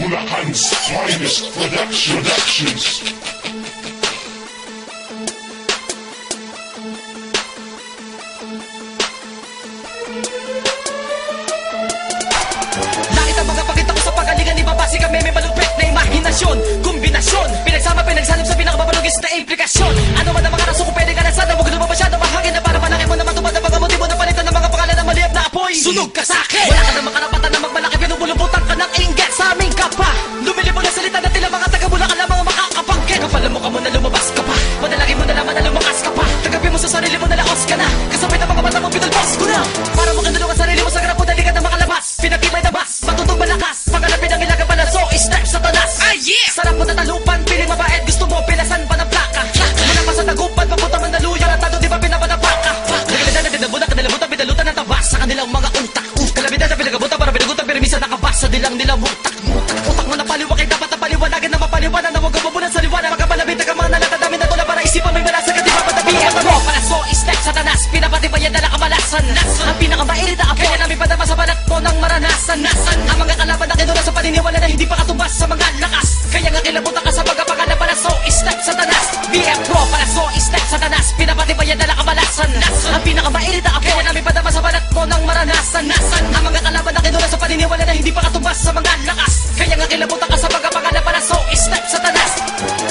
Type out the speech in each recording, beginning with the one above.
Bulacan's finest productions. Langit ang mga pakita ko sa pagalingan, ibabase kami may malupit na imahinasyon. Kombinasyon, pinagsama pinagsanib sa pinakababalugis na implikasyon. Ano man ang mga raso kung pwede ka na sana, huwag na masyado mahangin na para malaki mo na matubad ang mga motibo na palitan ng mga pangalan na maliyab na apoy. Sunog ka sa'kin! Wala ka namang karapatan na magmalaki, pinubulubutan ka ng inggit sa aming kapa. Lumilibog na salita na tila mga taga-Bulacan lamang ang makakapangkin. Kapala mo ka mo na lumabas ka pa, madalagin mo na naman na lumakas ka pa. Tagabi mo sa sarili mo na laos ka na, kasabay ng mga mata mo pinulbos ko na. Para mo kanulong ang sarili mo sa garap mo, dali ka na makalabas. Pinagkimay na bas, matutong malakas, pagkalapin ang ilaga pala, so step sa tanas. Sarap mo tatalupan, piling mabait, gusto mo pilasan pa ng plaka. Muna pa sa tagupan, papunta man na luya, at di ba pinapanapaka. Nagalidad na dinabunan, kanalabutan, pinalutan ng tabas sa kanilang mga utak. Kalabidad na pinagabutan para pinagutan, pero minsan nakabas sa dilang nilang utak. Utak mo na paliwakay, dapat na paliwanagan na mapaliwanan na huwag kabubunan sa liwanag. Magkabalabit ka mga nalatadami na tula para isipan may malasa ka, di ba patabi? Mo para so step sa tanas, pinapatibayan na kamalasan. Ang pinakamainit na apoy, kaya namin padama sa balat mo ng maranasan. Ang mga kalaban na kinuna sa paniniwala na hindi pa katumbas sa mga lakas. Kaya nga kilabutan ka sa mga pangalan para so step sa tanas. BF Pro para so step sa tanas, pinapatibayan na kamalasan. Ang pinakamainit na apoy, kaya namin padama sa balat mo ng maranasan. Ang mga kalaban na kinuna sa paniniwala na hindi pa katumbas sa mga lakas. Kaya nga kilabutan ka sa mga pangalan para so step sa tanas.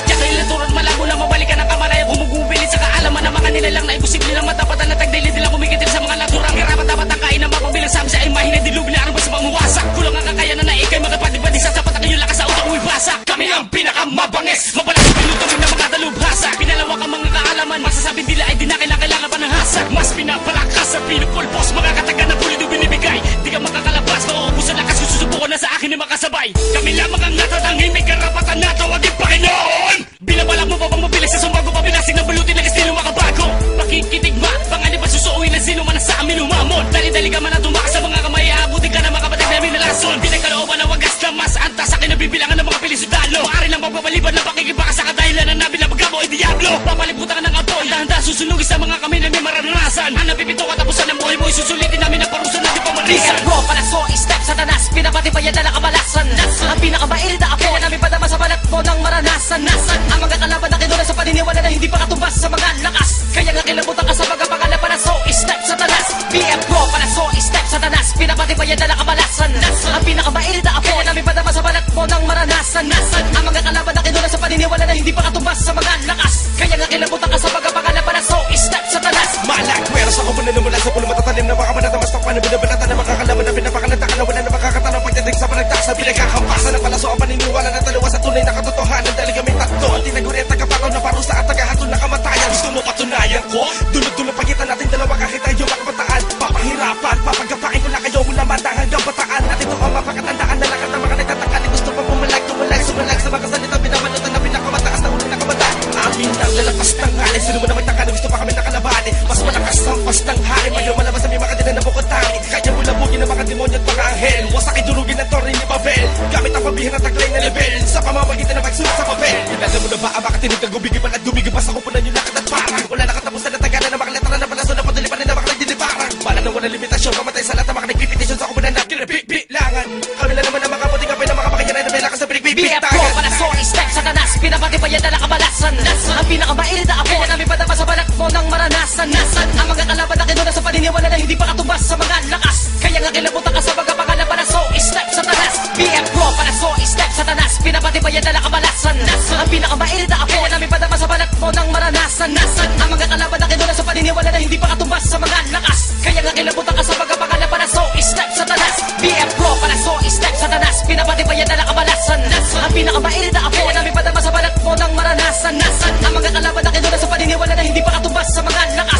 Kaya kailaturan malabo na mabalikan ang kamalayan, gumugubilit sa kaalaman ng mga nilalang na imposible lang matapatan na tagdaili nila kumikitil sa mga naturang karapat dapat ang kain ng mapabilang sa ay mahina dilug na arang sa pangwasak. Kulang ang kakayanan na ikay magkapatibadi sa sapat ang iyong lakas sa utang uwibasa. Kami ang pinakamabangis, mabalas ang pinutuloy na mga dalubhasa. Pinalawak ang mga kaalaman, masasabing nila ay di na kailangan pa ng hasag. Mas pinapalakas sa pinupulpos, mga kataga na pulido binibigay. Di ka makakalabas, mauubos ang lakas kung susubukan na sa akin ay makasabay. Kami lamang ang natatangin, may karapatan na tawagin Panginoon. Binabalak mo pa bang mabilis sa sumbago, pabilasig ng balutin na estilo makabago. Pakikitigma, panganib at susuuin ng sino man na sa amin umamon. Dali-dali ka man na tumakas sa mga kamay, aabutin ka na mga kapatid namin na lason. Pinagkalooban na wagas na mas antas sa akin na bibilangan ng mga pilisudalo. Maaari lang magpapaliban ng pakikibaka sa kadahilan na nabilabag mo ay diablo. Papaliputan ka ng apoy, handa susunugin sa mga kami na may maranasan. Ang napipito katapusan ng buhay mo, isusulitin namin ang parusa na di pa marisan. Bro, para so step sa tanas, pinapatibayan na kamalasan. Ang pinakamainit na apoy, kaya namin padama sa balat mo ng maranasan. Ang mga kalaban na kinuna sa paniniwala na hindi pa katumbas sa mga lakas. Kaya nga kilabutan ka sa mga pangalan para so step sa tanas. BF Pro para so step sa tanas, pinapatibayan na kamalasan. Ang pinakamainit na apoy, kaya namin padama sa balat mo ng maranasan. Ang mga kalaban na kinuna sa paniniwala na hindi pa katumbas sa mga lakas. Kaya nga kilabutan ka sa mga pangalan para so step sa tanas. Malak, meron sa kupunan na mula sa pulo matatalim na baka manatamas takpan na binabalatan na makakalaban na pinapakalata ka na wala na makakatanaw pagdating sa panagtaksa. Pinagkakampasan na palaso ang paniniwala na taliwas sa tunay na katotohanan. Dahil kami tatlo ang tinaguri at tagapataw na parusa at tagahatol na kamatayan. Gusto mo patunayan ko? Dulot-dulot pagitan natin dalawa kahit tayo makabataan. Papahirapan, papagapain ko na kayo mula mata hanggang bataan. At ito ang mapakatandaan na lakas ng mga nagtataka. Gusto pa pumalag, tumalag, sumalag sa mga salita. Pinamanutan na pinakamataas na ulo na kabataan. Amin ang lalakas ng halin. Sino mo na magtaka, gusto pa kami nakalabanin. Mas malakas ang pas ng hari. Mayo malabas sa may mga dinan na bukod tangin. Kaya mula bugin ng mga demonyo at mga anghel. Wasakin durugin ng torre ni Babel. Gamit ang pambihirang taglay na level. Sa pamamagitan na magsulat sa papel. Inala mo na ba ang makatinig ng gumigibal at gumigibas sa kupunan yung lakad at parang. Wala nakatapusan na tagana na makalatra na palaso na patuloy pa rin na makalagdiliparang. Wala na walang limitasyon, mamatay sa lahat na makalagpipitasyon sa kupunan na kinabibilangan. Kami lang naman ang makaputi kapay na makapakyanan na may lakas sa pinagbibitangan. BF Pro para so step sa tanas, pinapatibayan na kamalasan. Ang pinakamainit na apoy, kaya namin padama sa balat mo ng maranasan. Ang mga kalaban na kinuna sa paniniwala na hindi pa katumbas sa mga lakas. Kaya nga kilabutan ka sa mga pangalan para so step sa tanas. BF Pro para so step sa tanas, pinapatibayan na kamalasan. Ang pinakamainit na apoy, kaya namin padama sa balat mo ng maranasan. Ang mga kalaban na kinuna sa paniniwala na hindi pa katumbas sa mga lakas. Kaya nga kilabutan ka sa mga pangalan para so step sa tanas. BF Pro para so step sa tanas, pinapatibayan na kamalasan. Ang pinakamainit na apoy, kaya namin padama sa balat mo ng maranasan. Ang mga kalaban na kinuna sa paniniwala na hindi pa katumbas sa mga lakas.